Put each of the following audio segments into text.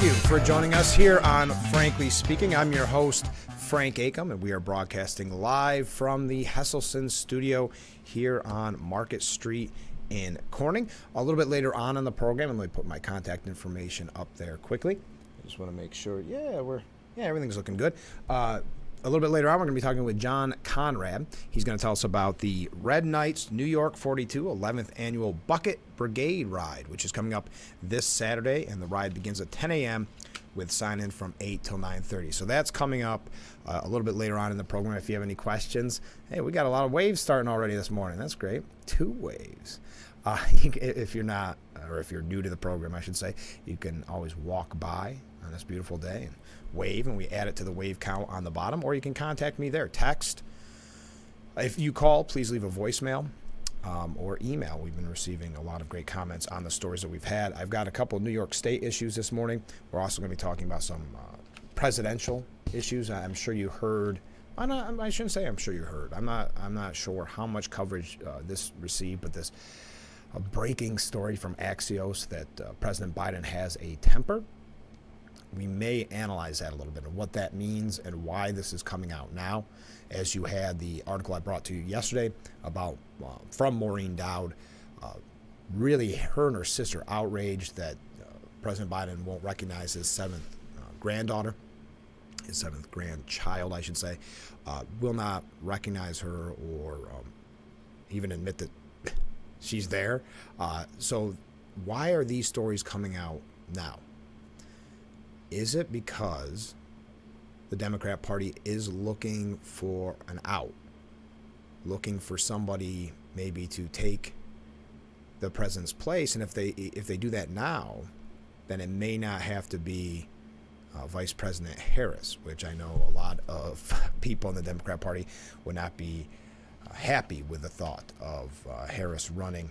you for joining us here on Frankly Speaking. I'm your host, Frank Acom, and we are broadcasting live from the Hesselson studio here on Market Street in Corning. A little bit later on in the program, and let me put my contact information up there quickly. I just want to make sure, everything's looking good. A little bit later on, we're going to be talking with John Conrad. He's going to tell us about the Red Knights New York 42 11th Annual Bucket Brigade Ride, which is coming up this Saturday, and the ride begins at 10 a.m. with sign-in from 8 till 9:30. So that's coming up a little bit later on in the program. If you have any questions, hey, we got a lot of waves starting already this morning. That's great. 2 waves. If you're not, or if you're new to the program, I should say, you can always walk by on this beautiful day and wave, and we add it to the wave count on the bottom, or you can contact me there. Text. If you call, please leave a voicemail or email. We've been receiving a lot of great comments on the stories that we've had. I've got a couple of New York State issues this morning. We're also going to be talking about some presidential issues. I'm sure you heard. I shouldn't say I'm sure you heard. I'm not sure how much coverage this received, but this a breaking story from Axios that President Biden has a temper. We may analyze that a little bit and what that means and why this is coming out now, as you had the article I brought to you yesterday about from Maureen Dowd, really her and her sister outraged that President Biden won't recognize his 7th grandchild, I should say, will not recognize her or even admit that she's there. So why are these stories coming out now? Is it because the Democrat Party is looking for an out, looking for somebody maybe to take the president's place? And if they do that now, then it may not have to be Vice President Harris, which I know a lot of people in the Democrat Party would not be happy with the thought of Harris running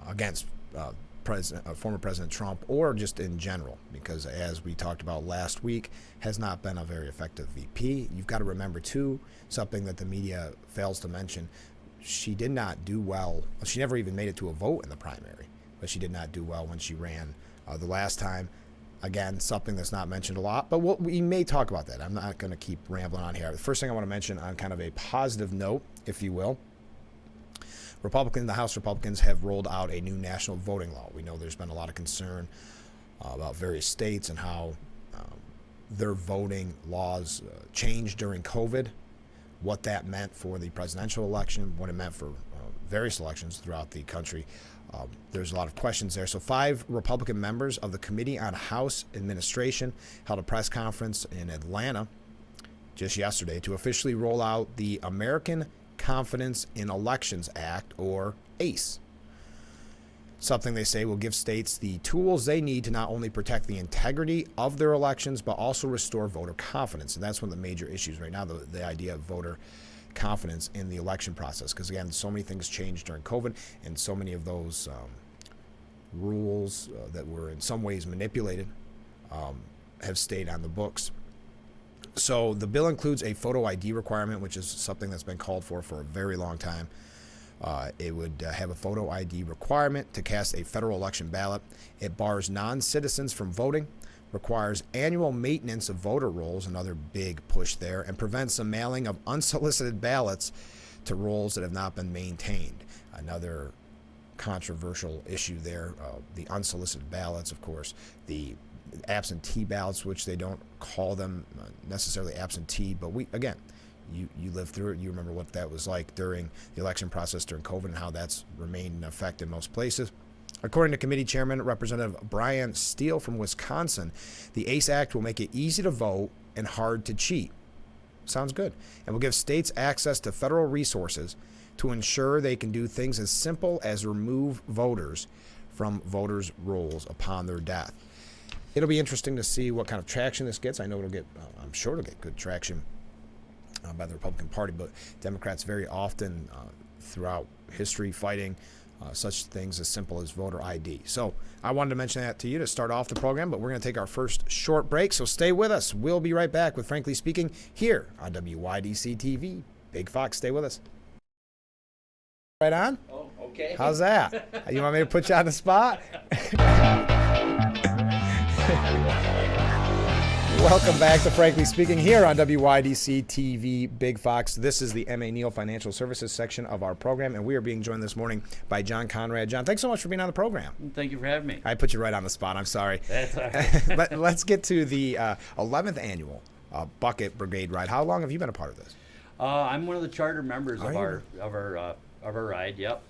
against former President Trump, or just in general, because as we talked about last week, has not been a very effective VP. You've got to remember, too, something that the media fails to mention. She did not do well. She never even made it to a vote in the primary, but she did not do well when she ran the last time. Again, something that's not mentioned a lot, but we may talk about that. I'm not going to keep rambling on here. The first thing I want to mention on kind of a positive note, if you will, the House Republicans have rolled out a new national voting law. We know there's been a lot of concern about various states and how their voting laws changed during COVID, what that meant for the presidential election, what it meant for various elections throughout the country. There's a lot of questions there. So 5 Republican members of the Committee on House Administration held a press conference in Atlanta just yesterday to officially roll out the American Confidence in Elections Act, or ACE. Something they say will give states the tools they need to not only protect the integrity of their elections, but also restore voter confidence. And that's one of the major issues right now, the idea of voter confidence in the election process. Because again, so many things changed during COVID, and so many of those rules that were in some ways manipulated have stayed on the books. So the bill includes a photo ID requirement, which is something that's been called for a very long time. It would have a photo ID requirement to cast a federal election ballot. It bars non-citizens from voting, requires annual maintenance of voter rolls, another big push there, and prevents the mailing of unsolicited ballots to rolls that have not been maintained. Another controversial issue there, the unsolicited ballots, of course, the absentee ballots, which they don't call them necessarily absentee, but you lived through it. You remember what that was like during the election process during COVID and how that's remained in effect in most places. According to committee chairman Representative Brian Steele from Wisconsin, the ACE Act will make it easy to vote and hard to cheat. Sounds good. And will give states access to federal resources to ensure they can do things as simple as remove voters from voters' rolls upon their death. It'll be interesting to see what kind of traction this gets. I know I'm sure it'll get good traction by the Republican Party, but Democrats very often throughout history fighting such things as simple as voter ID. So I wanted to mention that to you to start off the program, but we're going to take our first short break, so stay with us. We'll be right back with Frankly Speaking here on WYDC TV. Big Fox, stay with us. Right on? Oh, Okay. How's that? You want me to put you on the spot? Welcome back to Frankly Speaking here on WYDC TV Big Fox. This is the M.A. Neal Financial Services section of our program, and we are being joined this morning by John Conrad. John, thanks so much for being on the program. Thank you for having me. I put you right on the spot. I'm sorry. That's all right. Let's get to the 11th annual Bucket Brigade Ride. How long have you been a part of this? I'm one of the charter members Are of you? our ride. Yep.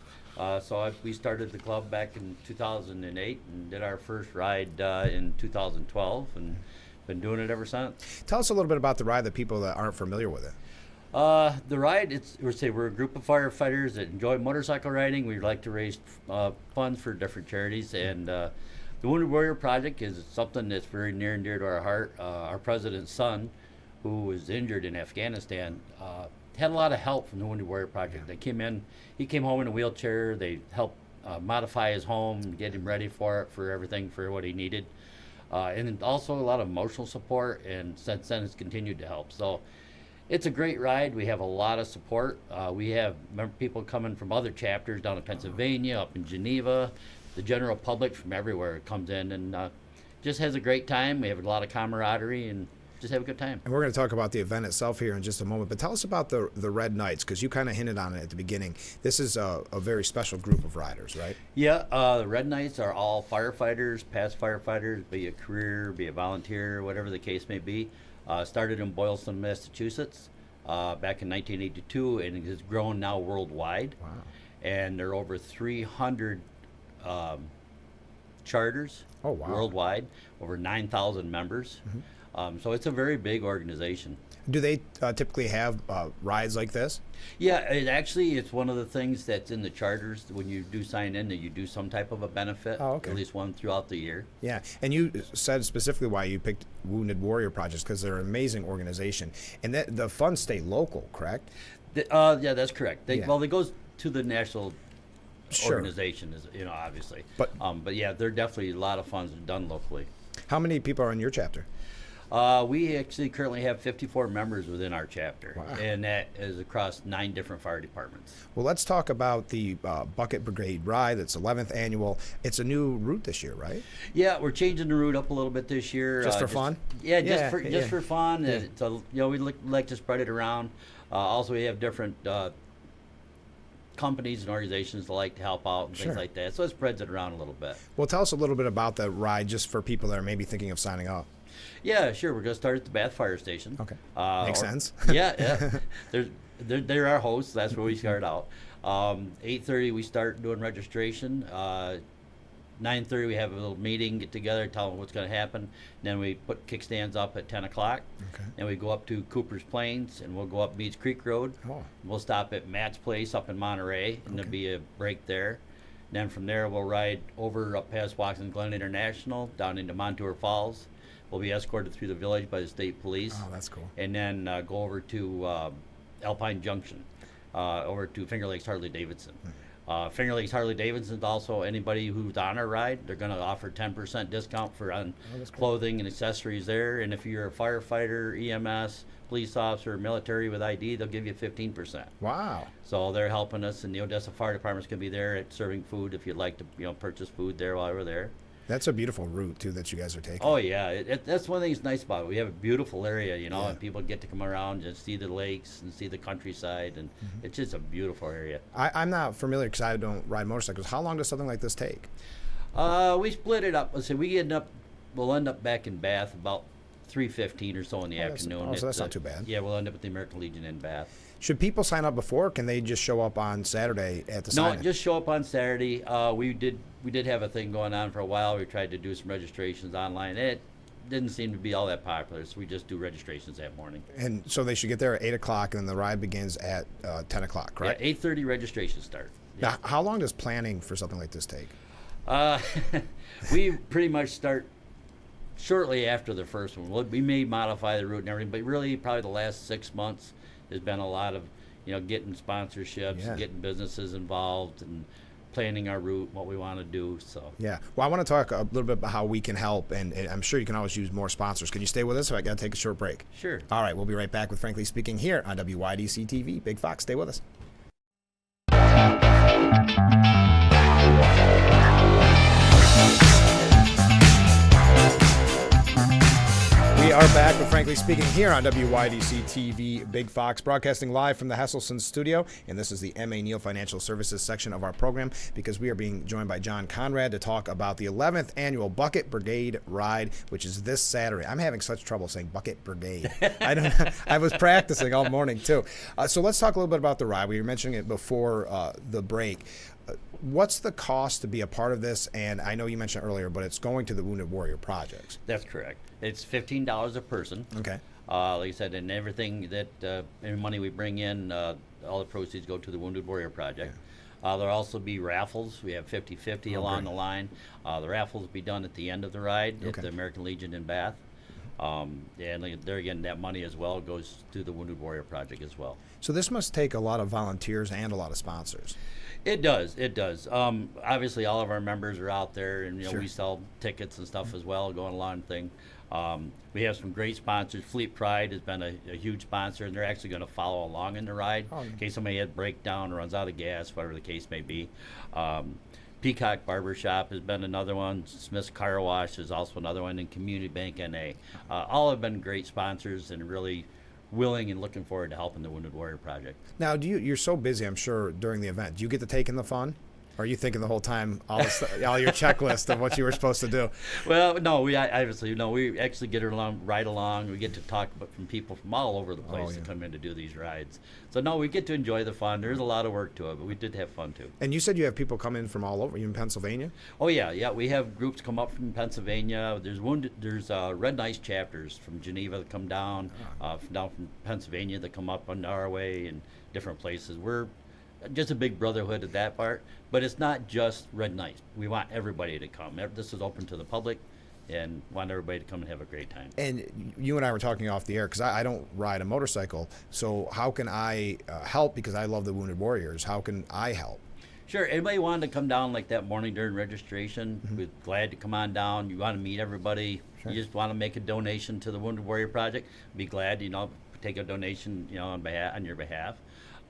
We started the club back in 2008 and did our first ride in 2012 and been doing it ever since. Tell us a little bit about the ride, the people that aren't familiar with it. The ride, we're a group of firefighters that enjoy motorcycle riding. We like to raise funds for different charities, and the Wounded Warrior Project is something that's very near and dear to our heart. Our president's son, who was injured in Afghanistan, had a lot of help from the Wounded Warrior Project. They came in, he came home in a wheelchair. They helped modify his home, get him ready for everything, for what he needed. And also a lot of emotional support, and since then it's continued to help. So it's a great ride. We have a lot of support. We have people coming from other chapters down in Pennsylvania, up in Geneva. The general public from everywhere comes in and just has a great time. We have a lot of camaraderie and just have a good time. And we're going to talk about the event itself here in just a moment, but tell us about the Red Knights, because you kind of hinted on it at the beginning. This is a very special group of riders, right? Yeah, the Red Knights are all firefighters, past firefighters, be a career, be a volunteer, whatever the case may be. Started in Boylston, Massachusetts back in 1982, and it has grown now worldwide. Wow. And there are over 300 charters worldwide, over 9,000 members. So it's a very big organization. Do they typically have rides like this? Yeah, it's one of the things that's in the charters. When you do sign in, that you do some type of a benefit, at least one throughout the year. Yeah, and you said specifically why you picked Wounded Warrior Projects, because they're an amazing organization. And the funds stay local, correct? Yeah, that's correct. They go to the national organization, obviously. But yeah, they're definitely a lot of funds done locally. How many people are in your chapter? We actually currently have 54 members within our chapter, Wow. and that is across 9 different fire departments. Well, let's talk about the Bucket Brigade Ride. It's 11th annual. It's a new route this year, right? Yeah, we're changing the route up a little bit this year. Just for fun? Yeah, just for fun. Yeah. We like to spread it around. Also, we have different companies and organizations that like to help out and things like that, so it spreads it around a little bit. Well, tell us a little bit about the ride, just for people that are maybe thinking of signing up. Yeah, sure. We're going to start at the Bath Fire Station. Okay. Makes sense. Yeah. They're our hosts. That's where we start out. 8:30 we start doing registration. 9:30 we have a little meeting, get together, tell them what's going to happen. Then we put kickstands up at 10 o'clock. Okay. Then we go up to Cooper's Plains, and we'll go up Meads Creek Road. Oh. We'll stop at Matt's Place up in Monterey, and there'll be a break there. Then from there we'll ride over up past Watson Glen International, down into Montour Falls. We'll be escorted through the village by the state police. Oh, that's cool. And then go over to Alpine Junction, over to Finger Lakes Harley Davidson. Finger Lakes Harley Davidson, also anybody who's on our ride, they're going to offer 10% discount on clothing and accessories there. And if you're a firefighter, EMS, police officer, military with ID, they'll give you 15%. Wow. So they're helping us, and the Odessa Fire Department's going to be there at serving food if you'd like to purchase food there while we're there. That's a beautiful route, too, that you guys are taking. Oh, yeah. That's one thing that's nice about it. We have a beautiful area, and people get to come around and see the lakes and see the countryside, and it's just a beautiful area. I'm not familiar because I don't ride motorcycles. How long does something like this take? We split it up. Let's say we'll end up back in Bath about 3:15 or so in the afternoon. So that's not too bad. Yeah, we'll end up at the American Legion in Bath. Should people sign up before, or can they just show up on Saturday at the sign-in? No, just show up on Saturday. We did have a thing going on for a while. We tried to do some registrations online. It didn't seem to be all that popular, so we just do registrations that morning. And so they should get there at 8 o'clock, and then the ride begins at 10 o'clock, correct? Yeah, 8:30 registration start. Yeah. Now, how long does planning for something like this take? We pretty much start shortly after the first one. We may modify the route and everything, but really probably the last 6 months there's been a lot of, getting sponsorships, getting businesses involved, and planning our route, what we want to do. So yeah. Well, I want to talk a little bit about how we can help, and I'm sure you can always use more sponsors. Can you stay with us, or I got to take a short break? Sure. All right, we'll be right back with Frankly Speaking here on WYDC TV. Big Fox, stay with us. We are back with Frankly Speaking here on WYDC TV Big Fox, broadcasting live from the Hesselson studio. And this is the M.A. Neal Financial Services section of our program, because we are being joined by John Conrad to talk about the 11th annual Bucket Brigade Ride, which is this Saturday. I'm having such trouble saying Bucket Brigade. I was practicing all morning too. So let's talk a little bit about the ride. We were mentioning it before the break. What's the cost to be a part of this? And I know you mentioned earlier, but it's going to the Wounded Warrior Projects. That's correct. It's $15 a person. Okay. Like I said, and everything that any money we bring in, all the proceeds go to the Wounded Warrior Project. Yeah. There'll also be raffles. We have 50-50 along the line. The raffles will be done at the end of the ride at the American Legion in Bath. And there again, that money as well goes to the Wounded Warrior Project as well. So this must take a lot of volunteers and a lot of sponsors. It does. It does. Obviously, all of our members are out there, and we sell tickets and stuff as well, going along thing. We have some great sponsors. Fleet Pride has been a huge sponsor, and they're actually going to follow along in the ride in case somebody had breakdown or runs out of gas, whatever the case may be. Peacock Barbershop has been another one. Smith's Car Wash is also another one, and Community Bank NA. All have been great sponsors and really willing and looking forward to helping the Wounded Warrior Project. Now, you're so busy, I'm sure, during the event. Do you get to take in the fun? Or are you thinking the whole time all your checklist of what you were supposed to do? Well, no, we obviously we actually get right along. We get to talk from people from all over the place that come in to do these rides. So no, we get to enjoy the fun. There's a lot of work to it, but we did have fun too. And you said you have people come in from all over. You in Pennsylvania? Oh yeah. We have groups come up from Pennsylvania. There's Red Knights chapters from Geneva that come down, down from Pennsylvania that come up on our way and different places. We're just a big brotherhood at that part, but it's not just Red Knights. We want everybody to come. This is open to the public, and want everybody to come and have a great time. And you and I were talking off the air, because I don't ride a motorcycle, so how can I help? Because I love the Wounded Warriors. How can I help? Sure. Anybody wanted to come down like that morning during registration, we're glad to come on down. You want to meet everybody. Sure. You just want to make a donation to the Wounded Warrior Project, be glad, take a donation, on your behalf.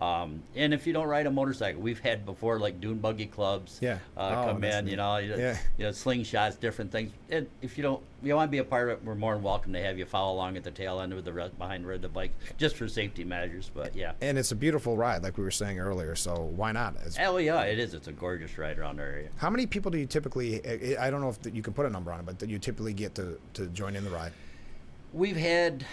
And if you don't ride a motorcycle, we've had before like dune buggy clubs come in, slingshots, different things. And if you want to be a part of it, we're more than welcome to have you follow along at the tail end with behind the bike, just for safety measures. But yeah. And it's a beautiful ride, like we were saying earlier. So why not? It is. It's a gorgeous ride around our area. How many people do you typically? I don't know if you can put a number on it, but that you typically get to join in the ride? We've had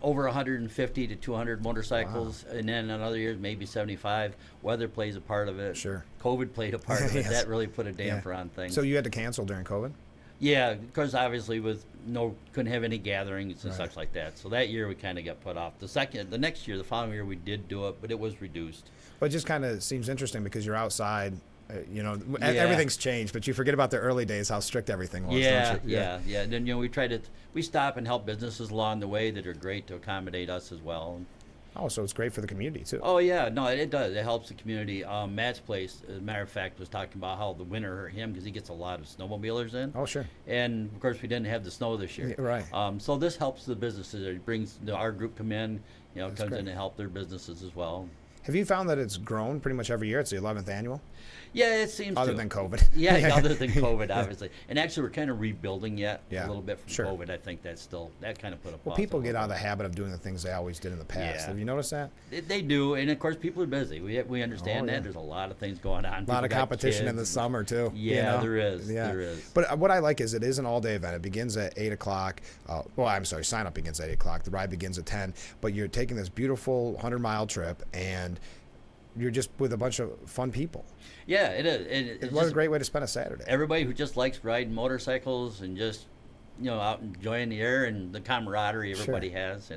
over 150 to 200 motorcycles, and then in other years maybe 75. Weather plays a part of it. Sure. COVID played a part of it. Yes. That really put a damper on things. So you had to cancel during COVID? Yeah, because obviously couldn't have any gatherings and such like that. So that year we kind of got put off. The next year, the following year, we did do it, but it was reduced. Well, it just kind of seems interesting because you're outside. Everything's changed, but you forget about the early days, how strict everything was. Don't you? Yeah. Then we stop and help businesses along the way that are great to accommodate us as well. Oh, so it's great for the community too. Oh yeah, no, it does. It helps the community. Matt's place, as a matter of fact, was talking about how the winter hurt him because he gets a lot of snowmobilers in. Oh sure. And of course we didn't have the snow this year. Yeah, right. So this helps the businesses. It brings our group come in, comes in to help their businesses as well. Have you found that it's grown pretty much every year? It's the 11th annual? Yeah, it seems Other than COVID. Yeah, other than COVID, obviously. And actually, we're kind of rebuilding yet a little bit from Sure. COVID. I think that kind of put a pause. Well, people get out of the habit of doing the things they always did in the past. Yeah. Have you noticed that? They do, and of course, people are busy. We understand that. There's a lot of things going on. A lot of competition in the summer, too. Yeah, there is. Yeah. There is. But what I like is it is an all-day event. It begins at 8 o'clock. Sign-up begins at 8 o'clock. The ride begins at 10. But you're taking this beautiful 100-mile trip, and you're just with a bunch of fun people. Yeah, it is. It's a great way to spend a Saturday. Everybody who just likes riding motorcycles and just out enjoying the air and the camaraderie everybody has.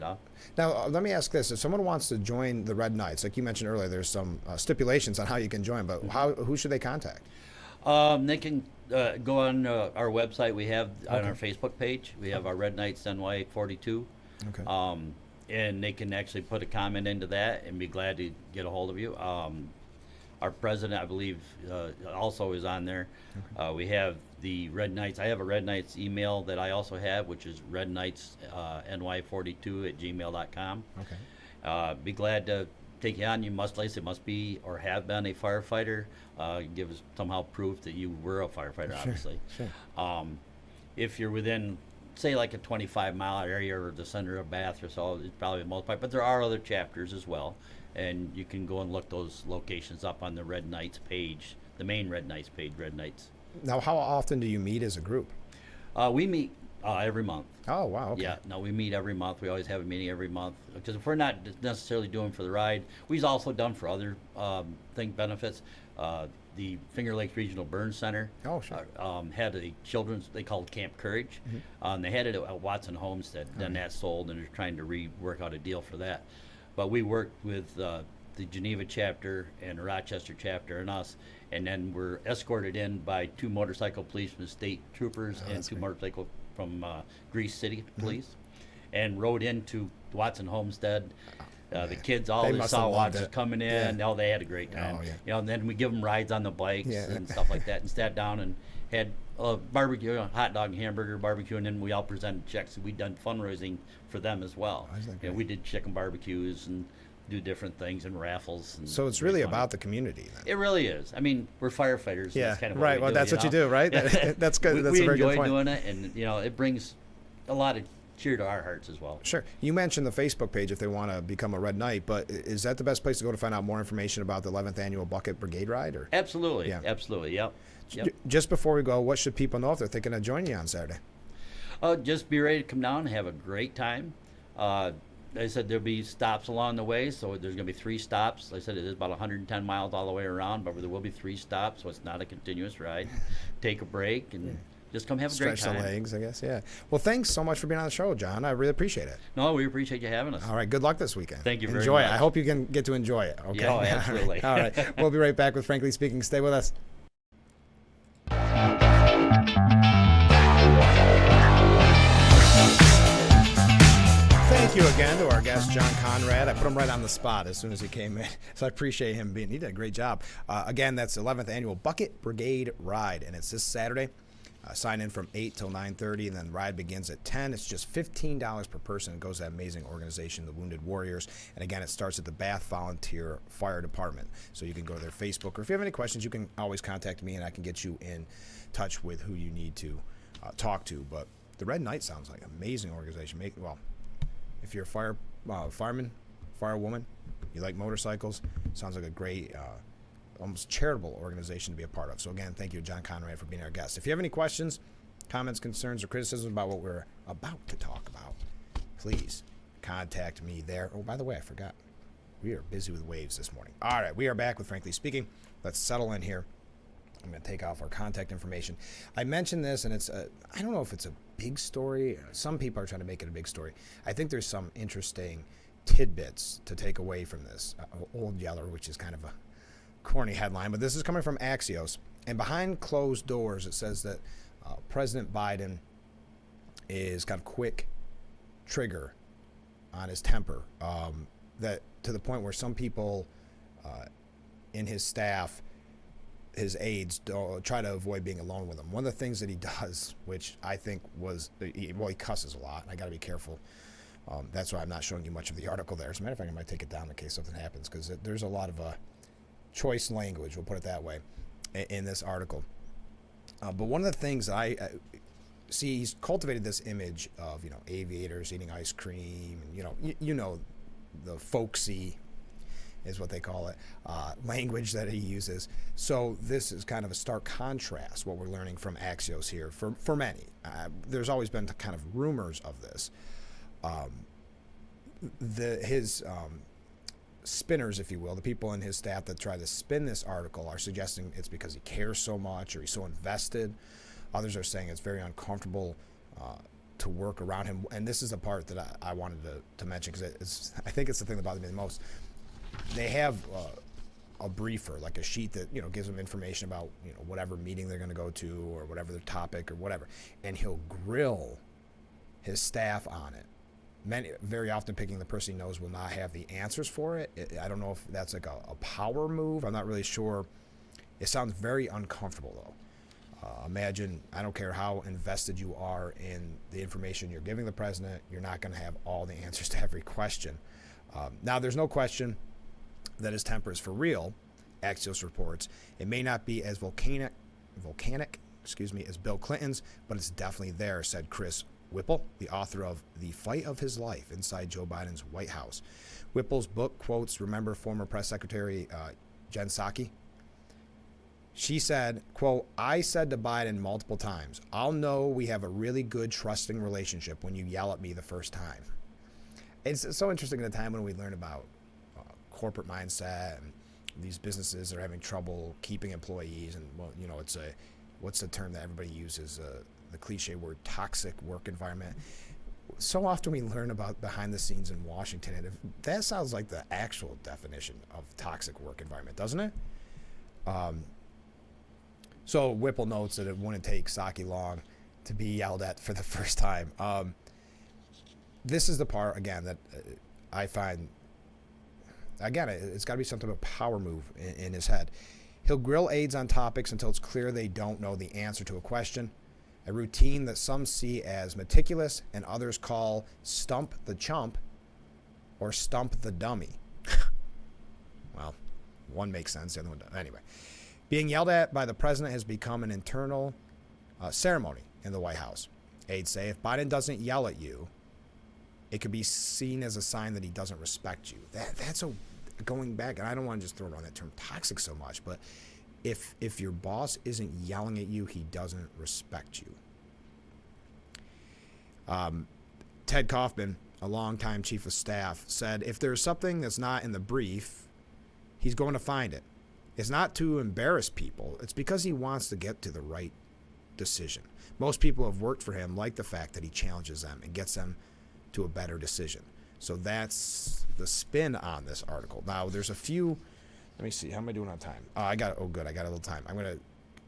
Now, let me ask this: if someone wants to join the Red Knights, like you mentioned earlier, there's some stipulations on how you can join. But who should they contact? They can go on our website. We have on our Facebook page. We have our Red Knights NY 42. Okay. And they can actually put a comment into that and be glad to get a hold of you. Our president, I believe, also is on there. Okay. We have the Red Knights. I have a Red Knights email that I also have, which is redknightsny42@gmail.com. Okay. Be glad to take you on. You must be or have been a firefighter. Give us somehow proof that you were a firefighter, obviously. Sure. If you're within say like a 25-mile area or the center of Bath or so, it's probably the most part. But there are other chapters as well, and you can go and look those locations up on the Red Knights page, the main Red Knights page, Red Knights. Now, how often do you meet as a group? We meet every month. Oh, wow. Okay. Yeah, no, we meet every month. We always have a meeting every month because if we're not necessarily doing for the ride, we've also done for other benefits. The Finger Lakes Regional Burn Center Oh, sure. had a children's, they called Camp Courage. They had it at Watson Homestead, then that sold, and they're trying to rework out a deal for that. But we worked with the Geneva chapter and the Rochester chapter and us, and then we're escorted in by 2 motorcycle policemen, state troopers, and 2 motorcycle from Greece City Police, and rode into Watson Homestead. The kids They always must saw have loved Watson it. coming in. Yeah. Oh, they had a great time. Oh, yeah. You know, and then we give them rides on the bikes Yeah. and stuff like that, and sat down and had barbecue, hot dog, and hamburger barbecue, and then we all presented checks. We'd done fundraising for them as well. Oh, isn't that You know, great? we did chicken barbecues and do different things and raffles. And So it's raise really money. about the community then. It really is. I mean, we're firefighters. Yeah, That's kind of right. What Well, we that's do, what you do, right? That's good. We, That's we a very good enjoy point. doing it, and you know, it brings a lot of cheer to our hearts as well. Sure. You mentioned the Facebook page if they want to become a Red Knight, but is that the best place to go to find out more information about the 11th Annual Bucket Brigade Ride? Or Absolutely. Yeah. Absolutely. Yep. Just before we go, what should people know if they're thinking of joining you on Saturday? Just be ready to come down and have a great time. They said there'll be stops along the way, so there's going to be 3 stops. They said it is about 110 miles all the way around, but there will be 3 stops, so it's not a continuous ride. Take a break and just come have a great Stretch time. the legs, I guess. Yeah. Well, thanks so much for being on the show, John. I really appreciate it. No, we appreciate you having us. All right. Good luck this weekend. Thank you very Enjoy it. much. I hope you can get to enjoy it. Okay. Yeah, oh, absolutely. All right. We'll be right back with Frankly Speaking. Stay with us. Thank you again to our guest, John Conrad. I put him right on the spot as soon as he came in, so I appreciate him he did a great job. Again, that's 11th Annual Bucket Brigade Ride, and it's this Saturday. Sign in from 8 till 9:30, and then ride begins at 10. It's just $15 per person. It goes to that amazing organization, the Wounded Warriors. And again, it starts at the Bath Volunteer Fire Department. So you can go to their Facebook, or if you have any questions, you can always contact me, and I can get you in touch with who you need to talk to. But the Red Knight sounds like an amazing organization. Well, if you're a fireman, firewoman, you like motorcycles, sounds like a great almost charitable organization to be a part of. So again, thank you, John Conrad, for being our guest. If you have any questions, comments, concerns, or criticisms about what we're about to talk about, please contact me there. Oh, by the way, I forgot. We are busy with waves this morning. All right, we are back with Frankly Speaking. Let's settle in here. I'm going to take off our contact information. I mentioned this, and it's I don't know if it's a big story. Some people are trying to make it a big story. I think there's some interesting tidbits to take away from this. Old Yeller, which is kind of a corny headline, but this is coming from Axios. And behind closed doors, it says that President Biden is got a quick trigger on his temper, that to the point where some people in his staff, his aides, try to avoid being alone with him. One of the things that he does, which I think he cusses a lot, and I got to be careful. That's why I'm not showing you much of the article there. As a matter of fact, I might take it down in case something happens, because there's a lot of choice language, we'll put it that way, in this article. But one of the things I see, he's cultivated this image of, aviators eating ice cream, and, you know, the folksy is what they call it, language that he uses. So this is kind of a stark contrast, what we're learning from Axios here, for many. There's always been kind of rumors of this. His spinners, if you will, the people in his staff that try to spin this article are suggesting it's because he cares so much or he's so invested. Others are saying it's very uncomfortable to work around him. And this is the part that I wanted to mention, because I think it's the thing that bothers me the most. They have a briefer, like a sheet that gives them information about whatever meeting they're going to go to or whatever their topic or whatever, and he'll grill his staff on it. Very often picking the person he knows will not have the answers for it. I don't know if that's like a power move. I'm not really sure. It sounds very uncomfortable, though. Imagine, I don't care how invested you are in the information you're giving the president, you're not going to have all the answers to every question. Now, there's no question that his temper is for real, Axios reports. It may not be as volcanic, as Bill Clinton's, but it's definitely there, said Chris Whipple, the author of The Fight of His Life Inside Joe Biden's White House. Whipple's book quotes, remember former press secretary Jen Psaki? She said, quote, I said to Biden multiple times, I'll know we have a really good, trusting relationship when you yell at me the first time. It's so interesting at a time when we learn about corporate mindset and these businesses are having trouble keeping employees. And, well, you know, what's the term that everybody uses? The cliche word, toxic work environment. So often we learn about behind the scenes in Washington, and that sounds like the actual definition of toxic work environment, doesn't it? So Whipple notes that it wouldn't take Psaki long to be yelled at for the first time. This is the part, again, that I find, again, it's got to be something of a power move in his head. He'll grill aides on topics until it's clear they don't know the answer to a question, a routine that some see as meticulous and others call stump the chump or stump the dummy. Well, one makes sense, the other one doesn't. Anyway, being yelled at by the president has become an internal ceremony in the White House. Aides say if Biden doesn't yell at you, it could be seen as a sign that he doesn't respect you. That's going back, and I don't want to just throw around that term toxic so much, but if your boss isn't yelling at you, he doesn't respect you. Ted Kaufman, a longtime chief of staff, said if there's something that's not in the brief, he's going to find it. It's not to embarrass people. It's because he wants to get to the right decision. Most people who have worked for him like the fact that he challenges them and gets them to a better decision. So that's the spin on this article. Now, there's a few. Let me see. How am I doing on time? Good. I got a little time. I'm going to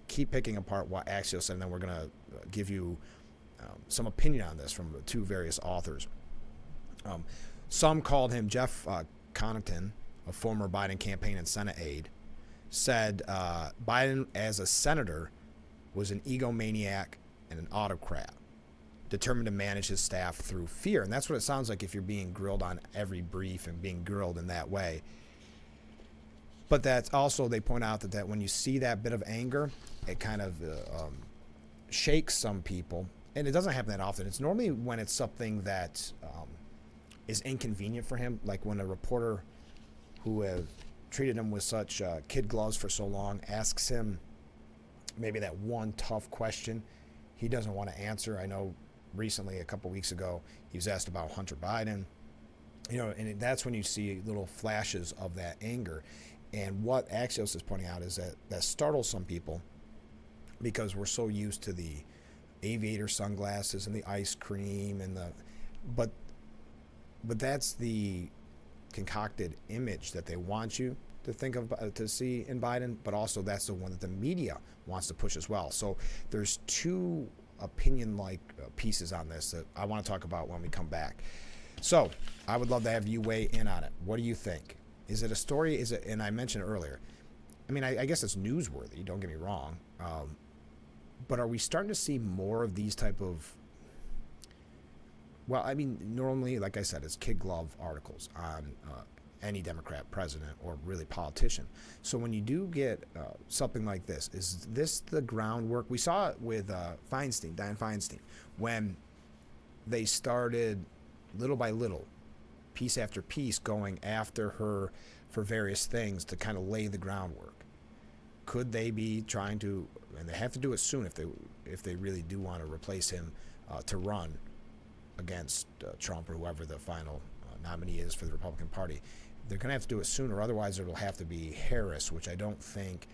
keep picking apart what Axios said, and then we're going to give you some opinion on this from two various authors. Some called him Jeff Connaughton, a former Biden campaign and Senate aide, said Biden as a senator was an egomaniac and an autocrat, determined to manage his staff through fear. And that's what it sounds like if you're being grilled on every brief and being grilled in that way. But that's also, they point out that when you see that bit of anger, it kind of shakes some people. And it doesn't happen that often. It's normally when it's something that is inconvenient for him, like when a reporter who have treated him with such kid gloves for so long asks him maybe that one tough question he doesn't want to answer. I know recently, a couple weeks ago, he was asked about Hunter Biden, and that's when you see little flashes of that anger. And what Axios is pointing out is that startles some people because we're so used to the aviator sunglasses and the ice cream but that's the concocted image that they want you to think of, to see in Biden, but also that's the one that the media wants to push as well. So there's two opinion-like pieces on this that I want to talk about when we come back. So I would love to have you weigh in on it. What do you think? Is it a story? Is it? And I mentioned earlier, I mean, I guess it's newsworthy, don't get me wrong. But are we starting to see more of these type of, well, I mean, normally, like I said, it's kid glove articles on any Democrat president or really politician. So when you do get something like this, is this the groundwork? We saw it with Dianne Feinstein, when they started little by little, piece after piece, going after her for various things to kind of lay the groundwork. Could they be trying to, and they have to do it soon if they really do want to replace him to run against Trump or whoever the final nominee is for the Republican Party. They're going to have to do it soon, or otherwise it'll have to be Harris, which I don't think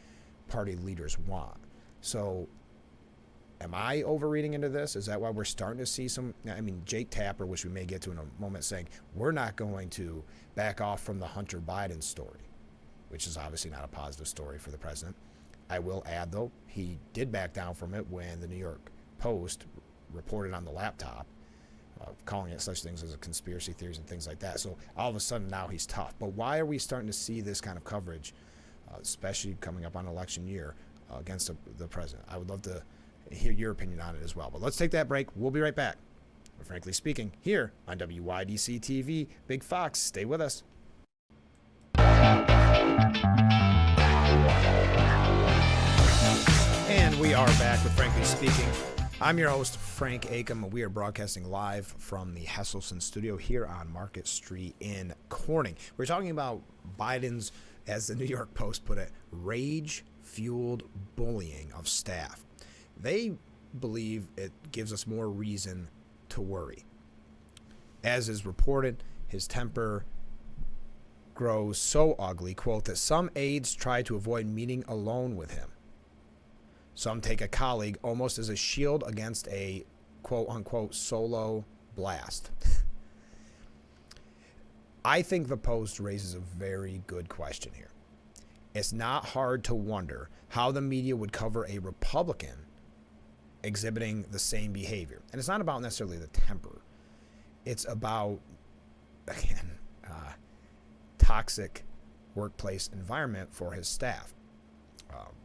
party leaders want. So am I overreading into this? Is that why we're starting to see some, I mean, Jake Tapper, which we may get to in a moment, saying we're not going to back off from the Hunter Biden story, which is obviously not a positive story for the president. I will add, though, he did back down from it when the New York Post reported on the laptop, calling it such things as a conspiracy theories and things like that. So all of a sudden now he's tough. But why are we starting to see this kind of coverage, especially coming up on election year, against the president? I would love to hear your opinion on it as well. But let's take that break. We'll be right back. We're Frankly Speaking here on WYDC TV. Big Fox, stay with us. And we are back with Frankly Speaking. I'm your host, Frank Acom, and we are broadcasting live from the Hesselson studio here on Market Street in Corning. We're talking about Biden's, as the New York Post put it, rage-fueled bullying of staff. They believe it gives us more reason to worry. As is reported, his temper grows so ugly, quote, that some aides try to avoid meeting alone with him. Some take a colleague almost as a shield against a quote-unquote solo blast. I think the Post raises a very good question here. It's not hard to wonder how the media would cover a Republican exhibiting the same behavior. And it's not about necessarily the temper. It's about, again, toxic workplace environment for his staff.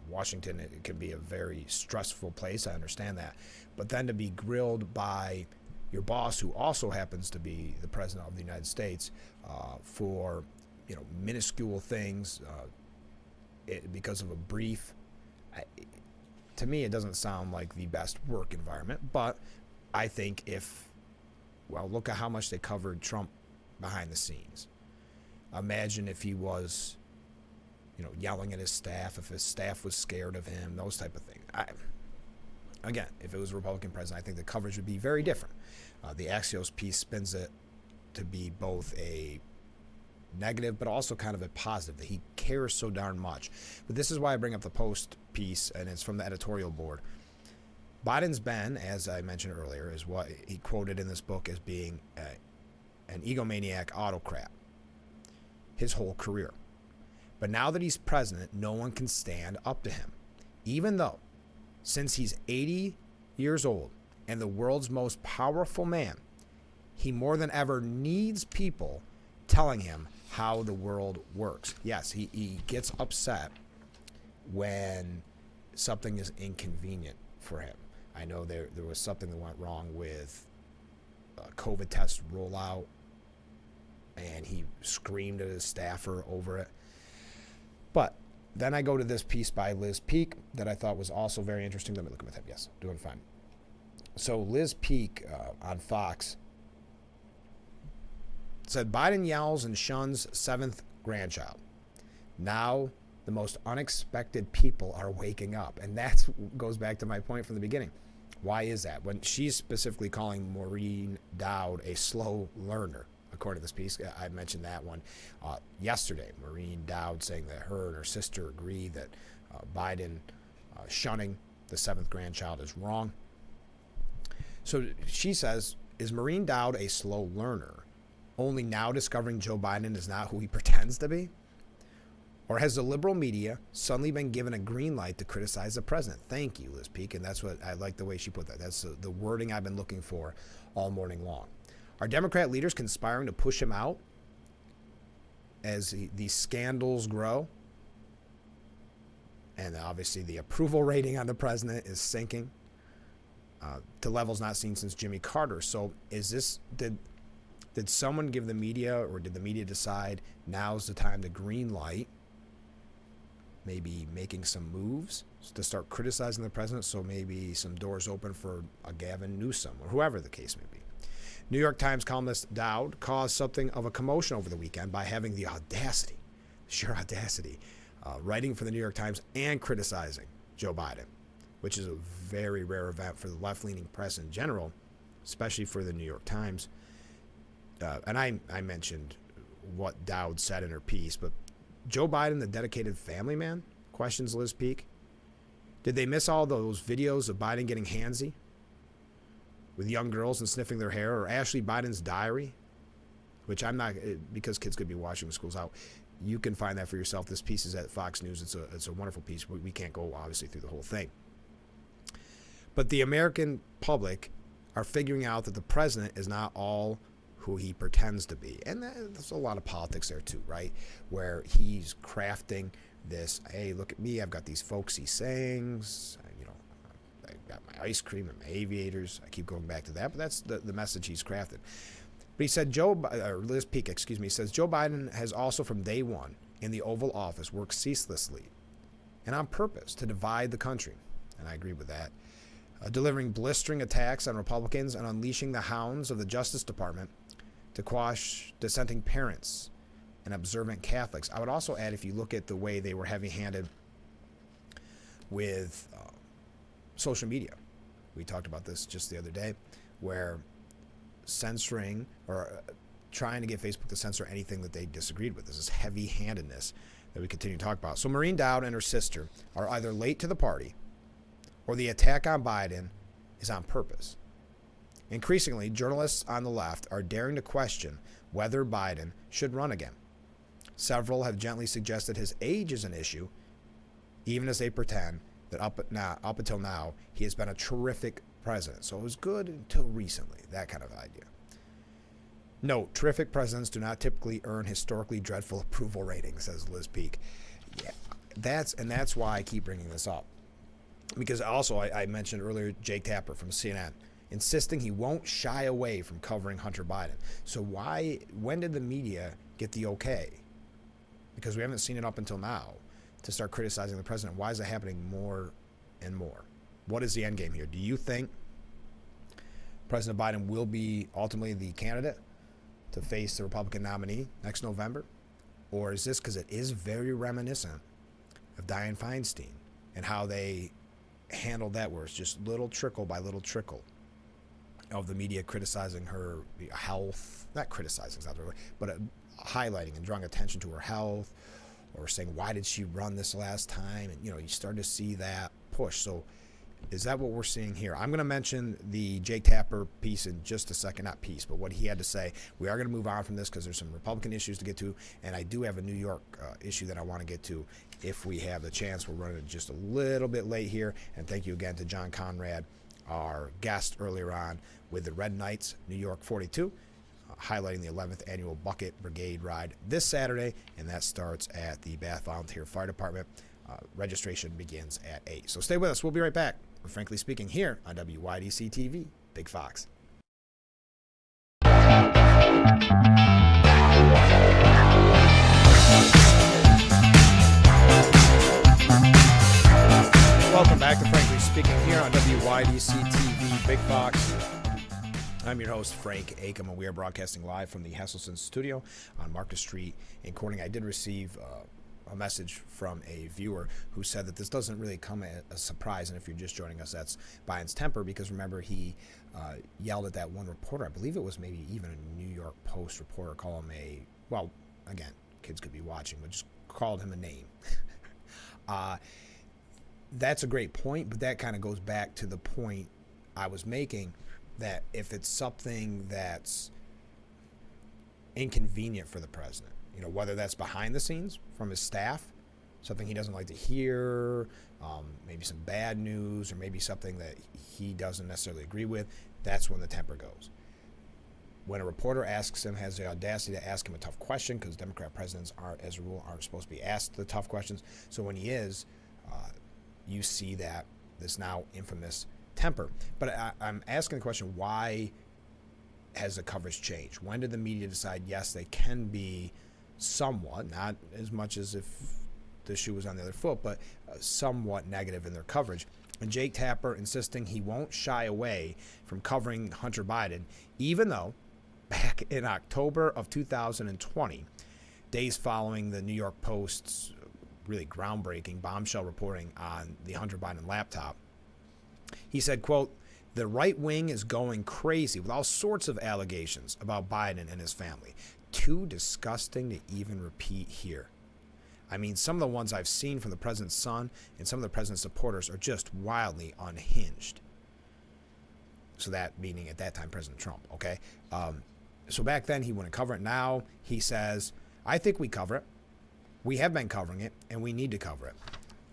Washington, it can be a very stressful place. I understand that. But then to be grilled by your boss, who also happens to be the president of the United States, for minuscule things because of a brief, to me, it doesn't sound like the best work environment. But I think look at how much they covered Trump behind the scenes. Imagine if he was yelling at his staff, if his staff was scared of him, those type of things. Again, if it was a Republican president, I think the coverage would be very different. The Axios piece spins it to be both a negative, but also kind of a positive, that he cares so darn much. But this is why I bring up the Post piece, and it's from the editorial board. Biden's been, as I mentioned earlier, is what he quoted in this book as being an egomaniac autocrat his whole career. But now that he's president, no one can stand up to him. Even though, since he's 80 years old and the world's most powerful man, he more than ever needs people telling him how the world works. Yes, he gets upset when something is inconvenient for him. I know there was something that went wrong with COVID test rollout, and he screamed at his staffer over it. But then I go to this piece by Liz Peek that I thought was also very interesting. Let me look at my tab. Yes, doing fine. So Liz Peek on Fox said, Biden yells and shuns seventh grandchild. Now the most unexpected people are waking up. And that goes back to my point from the beginning. Why is that? When she's specifically calling Maureen Dowd a slow learner. According to this piece, I mentioned that one yesterday. Maureen Dowd saying that her and her sister agree that Biden shunning the seventh grandchild is wrong. So she says, is Maureen Dowd a slow learner, only now discovering Joe Biden is not who he pretends to be? Or has the liberal media suddenly been given a green light to criticize the president? Thank you, Liz Peek. And that's what I like the way she put that. That's the wording I've been looking for all morning long. Are Democrat leaders conspiring to push him out as these scandals grow? And obviously the approval rating on the president is sinking to levels not seen since Jimmy Carter. So did someone give the media, or did the media decide now's the time to green light maybe making some moves to start criticizing the president, so maybe some doors open for a Gavin Newsom or whoever the case may be? New York Times columnist Dowd caused something of a commotion over the weekend by having the audacity, sheer audacity, writing for the New York Times and criticizing Joe Biden, which is a very rare event for the left-leaning press in general, especially for the New York Times. And I mentioned what Dowd said in her piece, but Joe Biden, the dedicated family man, questions Liz Peek. Did they miss all those videos of Biden getting handsy with young girls and sniffing their hair, or Ashley Biden's diary, which I'm not, because kids could be watching the schools out. You can find that for yourself. This piece is at Fox News. It's a wonderful piece. We can't go, obviously, through the whole thing. But the American public are figuring out that the president is not all who he pretends to be. And there's a lot of politics there too, right? Where he's crafting this, hey, look at me, I've got these folksy sayings, I got my ice cream and my aviators. I keep going back to that, but that's the message he's crafted. But he said, Liz Peek, says Joe Biden has also from day one in the Oval Office worked ceaselessly and on purpose to divide the country. And I agree with that. delivering blistering attacks on Republicans and unleashing the hounds of the Justice Department to quash dissenting parents and observant Catholics. I would also add, if you look at the way they were heavy-handed with social media, we talked about this just the other day, where censoring or trying to get Facebook to censor anything that they disagreed with. This is heavy-handedness that we continue to talk about. So Maureen Dowd and her sister are either late to the party or the attack on Biden is on purpose. Increasingly, journalists on the left are daring to question whether Biden should run again. Several have gently suggested his age is an issue, even as they pretend that up until now, he has been a terrific president. So it was good until recently, that kind of idea. Note, terrific presidents do not typically earn historically dreadful approval ratings, says Liz Peek. Yeah, that's why I keep bringing this up. Because also, I mentioned earlier Jake Tapper from CNN, insisting he won't shy away from covering Hunter Biden. So when did the media get the okay? Because we haven't seen it up until now to start criticizing the president. Why is it happening more and more? What is the end game here? Do you think President Biden will be ultimately the candidate to face the Republican nominee next November? Or is this, because it is very reminiscent of Dianne Feinstein and how they handled that, where it's just little trickle by little trickle of the media criticizing her health, not criticizing, it's not the right way, but highlighting and drawing attention to her health, or saying, why did she run this last time? And, you start to see that push. So is that what we're seeing here? I'm going to mention the Jake Tapper piece in just a second, not piece, but what he had to say. We are going to move on from this because there's some Republican issues to get to, and I do have a New York issue that I want to get to if we have the chance. We're running just a little bit late here, and thank you again to John Conrad, our guest earlier on with the Red Knights, New York 42, highlighting the 11th annual Bucket Brigade Ride this Saturday, and that starts at the Bath Volunteer Fire Department. Registration begins at 8. So stay with us. We'll be right back. We're Frankly Speaking here on WYDC TV, Big Fox. Welcome back to Frankly Speaking here on WYDC TV, Big Fox. I'm your host, Frank Acom, and we are broadcasting live from the Hesselson Studio on Marcus Street in Corning. I did receive a message from a viewer who said that this doesn't really come as a surprise, and if you're just joining us, that's Biden's temper, because remember, he yelled at that one reporter. I believe it was maybe even a New York Post reporter, call him well, again, kids could be watching, but just called him a name. That's a great point, but that kind of goes back to the point I was making, that if it's something that's inconvenient for the president, whether that's behind the scenes from his staff, something he doesn't like to hear, maybe some bad news, or maybe something that he doesn't necessarily agree with, that's when the temper goes. When a reporter asks him, has the audacity to ask him a tough question, because Democrat presidents as a rule aren't supposed to be asked the tough questions. So when he is, you see that this now infamous temper. But I'm asking the question, why has the coverage changed? When did the media decide, yes, they can be somewhat, not as much as if the shoe was on the other foot, but somewhat negative in their coverage? And Jake Tapper insisting he won't shy away from covering Hunter Biden, even though back in October of 2020, days following the New York Post's really groundbreaking bombshell reporting on the Hunter Biden laptop, he said, quote, "The right wing is going crazy with all sorts of allegations about Biden and his family. Too disgusting to even repeat here. I mean, some of the ones I've seen from the president's son and some of the president's supporters are just wildly unhinged." So that meaning at that time, President Trump, okay? So back then he wouldn't cover it. Now he says, I think we cover it. We have been covering it, and we need to cover it.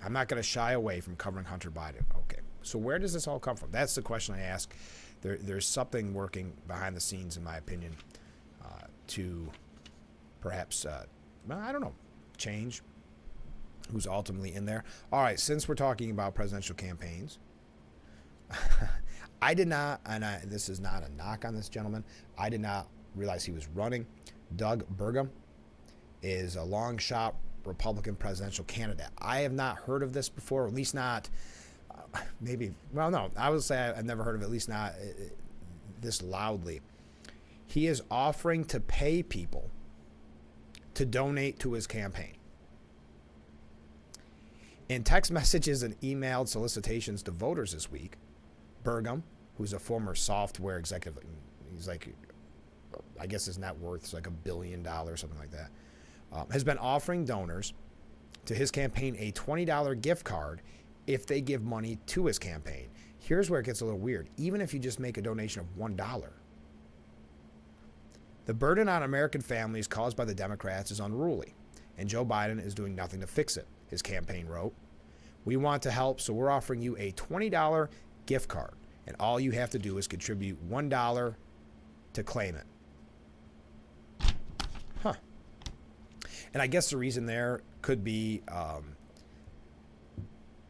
I'm not going to shy away from covering Hunter Biden. Okay. So where does this all come from? That's the question I ask. There's something working behind the scenes, in my opinion, to perhaps, I don't know, change who's ultimately in there. All right, since we're talking about presidential campaigns, I did not, and this is not a knock on this gentleman, I did not realize he was running. Doug Burgum is a long shot Republican presidential candidate. I have not heard of this before, or at least not maybe, well, no, I would say I've never heard of it, at least not this loudly. He is offering to pay people to donate to his campaign. In text messages and emailed solicitations to voters this week, Burgum, who's a former software executive, he's like, I guess his net worth is like $1 billion, something like that, has been offering donors to his campaign a $20 gift card if they give money to his campaign. Here's where it gets a little weird. Even if you just make a donation of $1. The burden on American families caused by the Democrats is unruly, and Joe Biden is doing nothing to fix it, his campaign wrote. We want to help, so we're offering you a $20 gift card, and all you have to do is contribute $1 to claim it. Huh. And I guess the reason there could be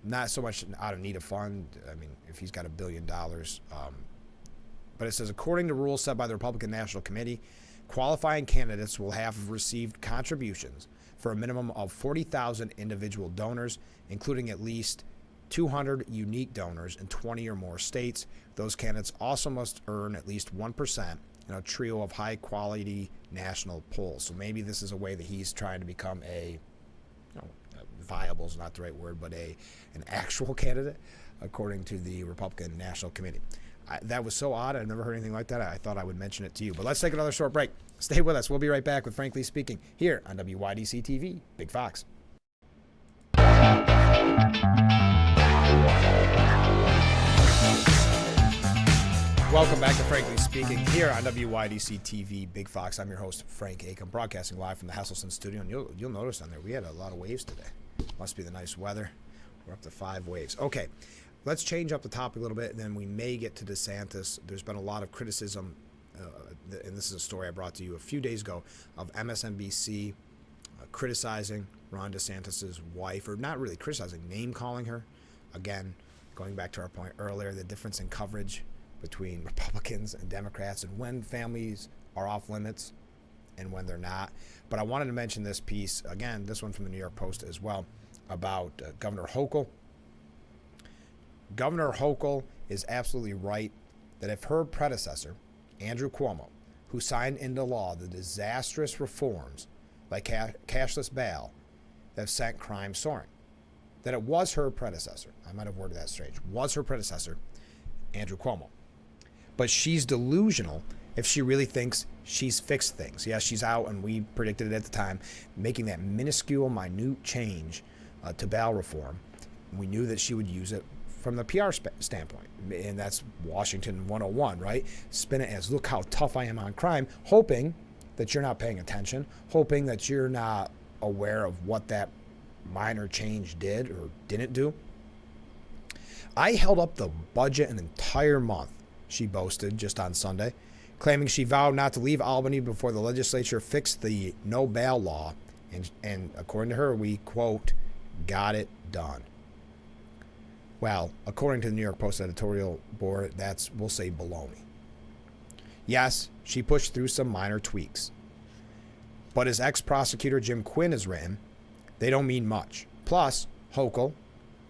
not so much out of need of fund. I mean, if he's got $1 billion. But it says, according to rules set by the Republican National Committee, qualifying candidates will have received contributions for a minimum of 40,000 individual donors, including at least 200 unique donors in 20 or more states. Those candidates also must earn at least 1% in a trio of high-quality national polls. So maybe this is a way that he's trying to become viable is not the right word, but an actual candidate, according to the Republican National Committee. That was so odd. I've never heard anything like that. I thought I would mention it to you. But let's take another short break. Stay with us. We'll be right back with Frankly Speaking here on WYDC TV, Big Fox. Welcome back to Frankly Speaking here on WYDC TV, Big Fox. I'm your host, Frank Acom, broadcasting live from the Hasselson studio. And you'll notice on there, we had a lot of waves today. Must be the nice weather. We're up to 5 waves. Okay, let's change up the topic a little bit, and then we may get to DeSantis. There's been a lot of criticism, and this is a story I brought to you a few days ago, of MSNBC criticizing Ron DeSantis' wife, or not really criticizing, name-calling her. Again, going back to our point earlier, the difference in coverage between Republicans and Democrats, and when families are off limits and when they're not. But I wanted to mention this piece, again, this one from the New York Post as well, about Governor Hochul. Governor Hochul is absolutely right that if her predecessor, Andrew Cuomo, who signed into law the disastrous reforms like cashless bail that have sent crime soaring, that it was her predecessor, I might have worded that strange, was her predecessor, Andrew Cuomo. But she's delusional if she really thinks she's fixed things. Yes, she's out, and we predicted it at the time, making that minuscule, minute change to bail reform. We knew that she would use it from the PR standpoint, and that's Washington 101, right? Spin it as, look how tough I am on crime, hoping that you're not paying attention, hoping that you're not aware of what that minor change did or didn't do. I held up the budget an entire month, she boasted just on Sunday, claiming she vowed not to leave Albany before the legislature fixed the no bail law, and according to her, we, quote, got it done. Well, according to the New York Post editorial board, that's, we'll say, baloney. Yes, she pushed through some minor tweaks. But as ex-prosecutor Jim Quinn has written, they don't mean much. Plus, Hochul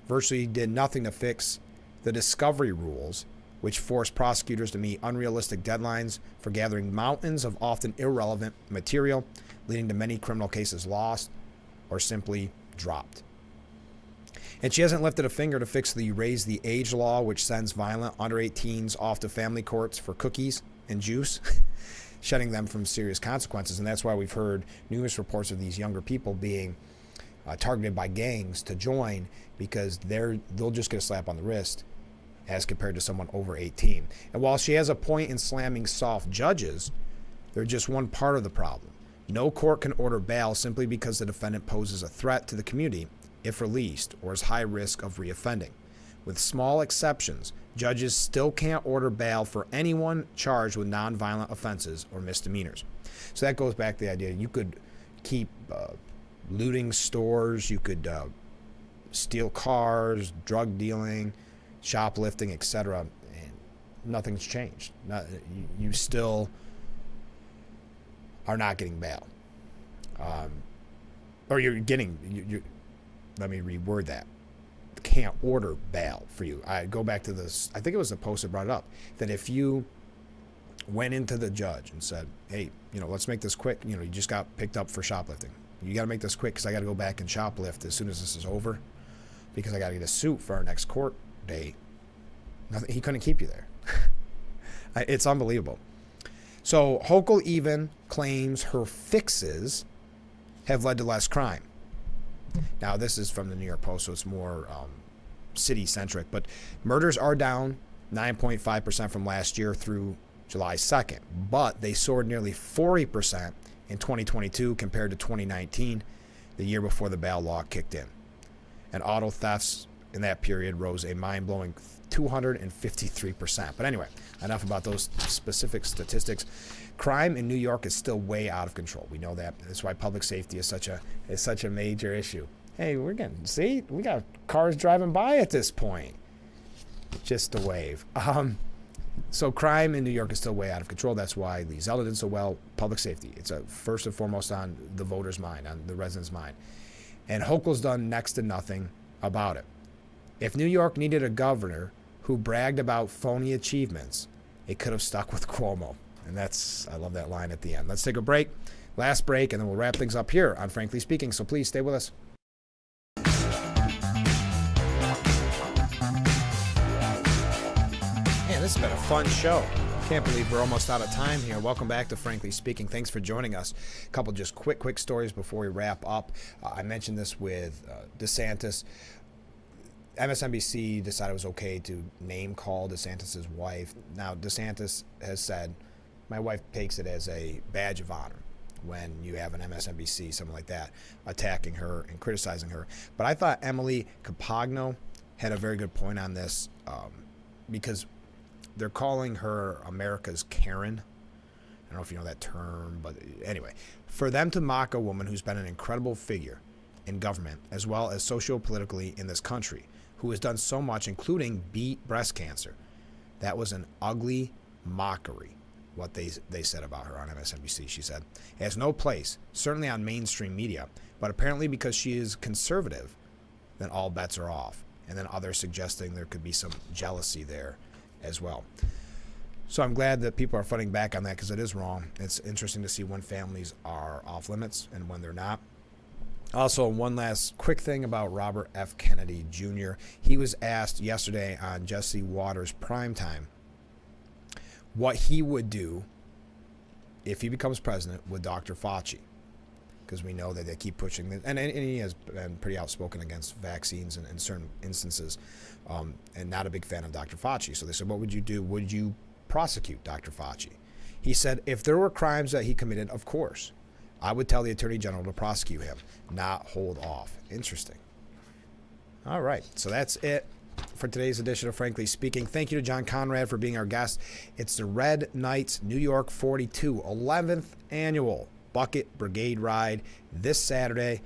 virtually did nothing to fix the discovery rules, which force prosecutors to meet unrealistic deadlines for gathering mountains of often irrelevant material, leading to many criminal cases lost or simply dropped. And she hasn't lifted a finger to fix the raise the age law, which sends violent under 18s off to family courts for cookies and juice, shedding them from serious consequences. And that's why we've heard numerous reports of these younger people being targeted by gangs to join, because they'll just get a slap on the wrist as compared to someone over 18. And while she has a point in slamming soft judges, they're just one part of the problem. No court can order bail simply because the defendant poses a threat to the community if released or is high risk of reoffending. With small exceptions, judges still can't order bail for anyone charged with nonviolent offenses or misdemeanors. So that goes back to the idea you could keep looting stores, you could steal cars, drug dealing, shoplifting, etc., and nothing's changed. You still are not getting bail, or you're getting. Let me reword that. can't order bail for you. I go back to this. I think it was the Post that brought it up, that if you went into the judge and said, hey, let's make this quick. You just got picked up for shoplifting. You got to make this quick because I got to go back and shoplift as soon as this is over because I got to get a suit for our next court date. Nothing, he couldn't keep you there. It's unbelievable. So Hochul even claims her fixes have led to less crime. Now, this is from the New York Post, so it's more city-centric. But murders are down 9.5% from last year through July 2nd. But they soared nearly 40% in 2022 compared to 2019, the year before the bail law kicked in. And auto thefts in that period rose a mind-blowing 253%. But anyway, enough about those specific statistics. Crime in New York is still way out of control. We know that. That's why public safety is such a major issue. Hey, we got cars driving by at this point. Just a wave. So crime in New York is still way out of control. That's why Lee Zeldin did so well. Public safety. It's first and foremost on the voter's mind, on the resident's mind. And Hochul's done next to nothing about it. If New York needed a governor who bragged about phony achievements, it could have stuck with Cuomo. And I love that line at the end. Let's take a break, last break, and then we'll wrap things up here on Frankly Speaking. So please stay with us. Man, this has been a fun show. Can't believe we're almost out of time here. Welcome back to Frankly Speaking. Thanks for joining us. A couple just quick stories before we wrap up. I mentioned this with DeSantis. MSNBC decided it was okay to name call DeSantis' wife. Now, DeSantis has said, my wife takes it as a badge of honor when you have an MSNBC, something like that, attacking her and criticizing her. But I thought Emily Capogno had a very good point on this because they're calling her America's Karen. I don't know if you know that term, but anyway, for them to mock a woman who's been an incredible figure in government as well as socio-politically in this country, who has done so much, including beat breast cancer, that was an ugly mockery, what they said about her on MSNBC. She said, it has no place, certainly on mainstream media, but apparently because she is conservative, then all bets are off. And then others suggesting there could be some jealousy there as well. So I'm glad that people are fighting back on that because it is wrong. It's interesting to see when families are off limits and when they're not. Also, one last quick thing about Robert F. Kennedy Jr. He was asked yesterday on Jesse Waters' Primetime what he would do if he becomes president with Dr. Fauci. Because we know that they keep pushing this. And he has been pretty outspoken against vaccines in certain instances and not a big fan of Dr. Fauci. So they said, what would you do? Would you prosecute Dr. Fauci? He said, if there were crimes that he committed, of course, I would tell the Attorney General to prosecute him, not hold off. Interesting. All right. So that's it for today's edition of Frankly Speaking. Thank you to John Conrad for being our guest. It's the Red Knights New York 42, 11th annual Bucket Brigade Ride this Saturday.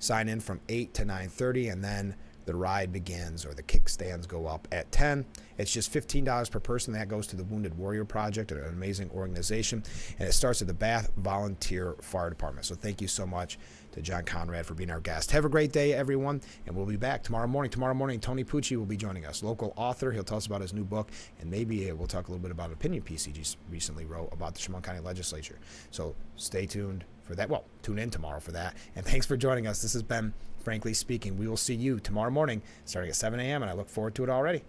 Sign in from 8 to 9:30, and then the ride begins, or the kickstands go up at 10. It's just $15 per person. That goes to the Wounded Warrior Project, an amazing organization. And it starts at the Bath Volunteer Fire Department. So thank you so much to John Conrad for being our guest. Have a great day, everyone. And we'll be back tomorrow morning. Tomorrow morning, Tony Pucci will be joining us, local author. He'll tell us about his new book. And maybe we'll talk a little bit about an opinion piece he just recently wrote about the Chemung County Legislature. So stay tuned for that. Well, tune in tomorrow for that. And thanks for joining us. This has been Frankly Speaking. We will see you tomorrow morning starting at 7 a.m. and I look forward to it already.